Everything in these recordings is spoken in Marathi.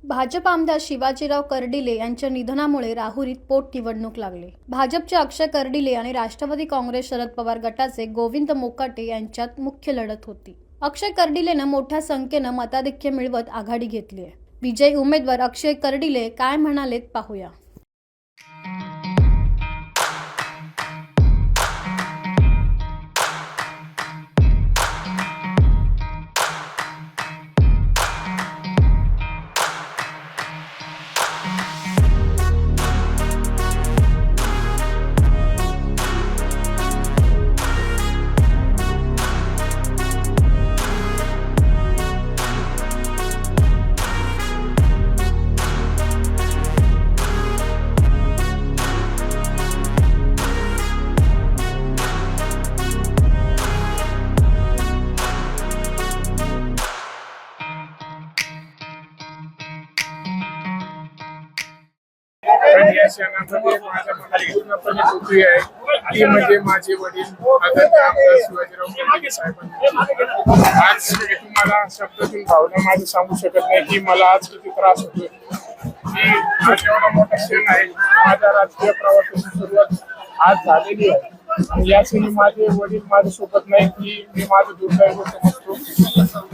भाजप आमदार शिवाजीराव कर्डिले यांच्या निधनामुळे राहुरीत पोटनिवडणूक लागली। भाजपचे अक्षय कर्डिले आणि राष्ट्रवादी काँग्रेस शरद पवार गटाचे गोविंद मोकाटे यांच्यात मुख्य लढत होती। अक्षय कर्डिलेने मोठ्या संख्येने मताधिक्य मिळवत आघाडी घेतली आहे। विजयी उमेदवार अक्षय कर्डिले काय म्हणालेत पाहूया। या क्षणामध्ये माझ्या मनात पूर्णपणे दुःखी आहे ती म्हणजे माझे वडील आदरणीय आमदार शिवाजीराव कर्डिले साहेबांनी। आज मी तुम्हाला शब्दातून भावना माझं सांगू शकत नाही की मला आज किती त्रास होतोय। की आज एवढा मोठा क्षण आहे, माझ्या राजकीय प्रवासाची सुरुवात आज झालेली आहे आणि या क्षणी माझे वडील माझ्या सोबत नाही की मी माझं दुर्दैव समजतो।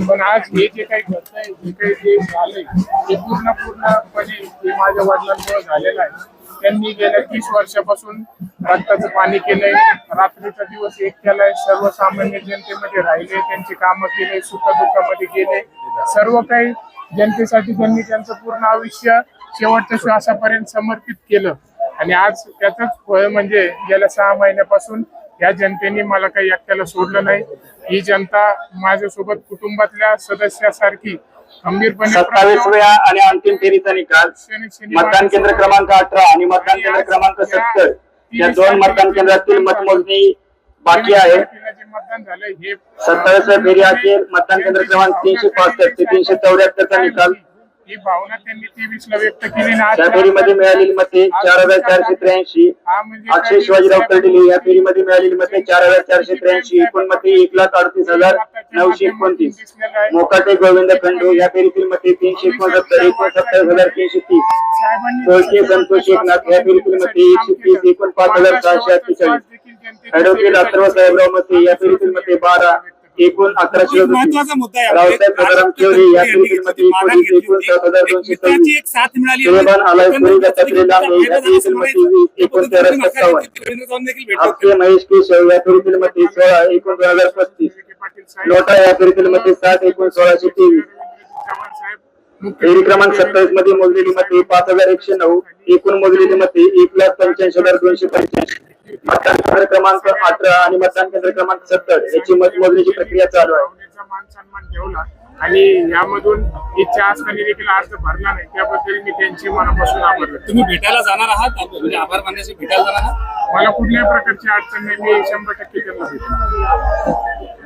पण आज हे जे काही घडतंय, जे काही जे झालंय ते पूर्णपणे हे माझ्या वडिलांमुळे झालेलं आहे। त्यांनी गेल्या 30 वर्षापासून रक्ताचं पाणी केलंय, रात्रीचा दिवस एक केलाय, सर्वसामान्य जनतेमध्ये राहिले, त्यांची कामं केले, सुखदुःखामध्ये गेले, सर्व काही जनतेसाठी त्यांनी त्यांचं पूर्ण आयुष्य शेवटच्या श्वासापर्यंत समर्पित केलं। आणि आज त्याचंच फळ म्हणजे गेल्या 6 महिन्यापासून या जनतेने मला काही एकट्याला सोडलं नाही। ही जनता माझ्यासोबत कुटुंबातल्या सदस्यासारखी खंबीरपणे 27व्या आणि अंतिम फेरीचा निकाल मतदान केंद्र क्रमांक 18 आणि मतदान केंद्र क्रमांक 70 या दोन मतदान केंद्रातील मतमोजणी बाकी आहे। मतदान झालंय हे 27व्या फेरी अखेर मतदान केंद्र क्रमांक 365 ते 374 चा निकाल। ही भावना त्यांनी 23 ला व्यक्त केली ना। या फेरीमध्ये मिळालेली मते 4483। अक्षय शिवाजीराव कर्डिले या फेरीमध्ये मिळालेली मते 4483, एकूण मते 1,38,929। मोकाटे गोविंद खंडू या फेरीतील मते 369, एकूण 27,330। सोळके संतोष एकनाथ या फेरीतील मते 130, एकूण 5,648। ऍडव्होकेट अथर्व साहेबराव मते या फेरीतील मते 12, एकूण 1137। रावसाहेब सदाराम केवरे या फेरीतील मते 19, एकूण 7,226। सुरेबान आलायपुरी गटातील लांबे या फेरीतील मते 20, एकूण 1,357। आपके महेश केशव या फेरीतील मते 16, एकूण 2,035। लोटा या फेरीतील मते 60, एकूण 1,623। फेरी क्रमांक 27 मध्ये मोजलेली मते 5,109, एकूण मोजलेली मते 1,85,285। मतदान केंद्र क्रमांक 18 आणि मतदान केंद्र क्रमांक 70 याची मतमोजणीची प्रक्रिया चालू आहे। मान सन्मान ठेवला आणि यामधून इच्छा असताना देखील अर्ज भरला नाही, त्याबद्दल मी त्यांची मनापासून आभार व्यक्त करतो। तुम्ही भेटायला जाणार आहात, म्हणजे आभार मानण्यासाठी भेटायला जाणार आहात? मला कुठल्याही प्रकारची अडचण नाही, मी 100% त्यांना भेटेन।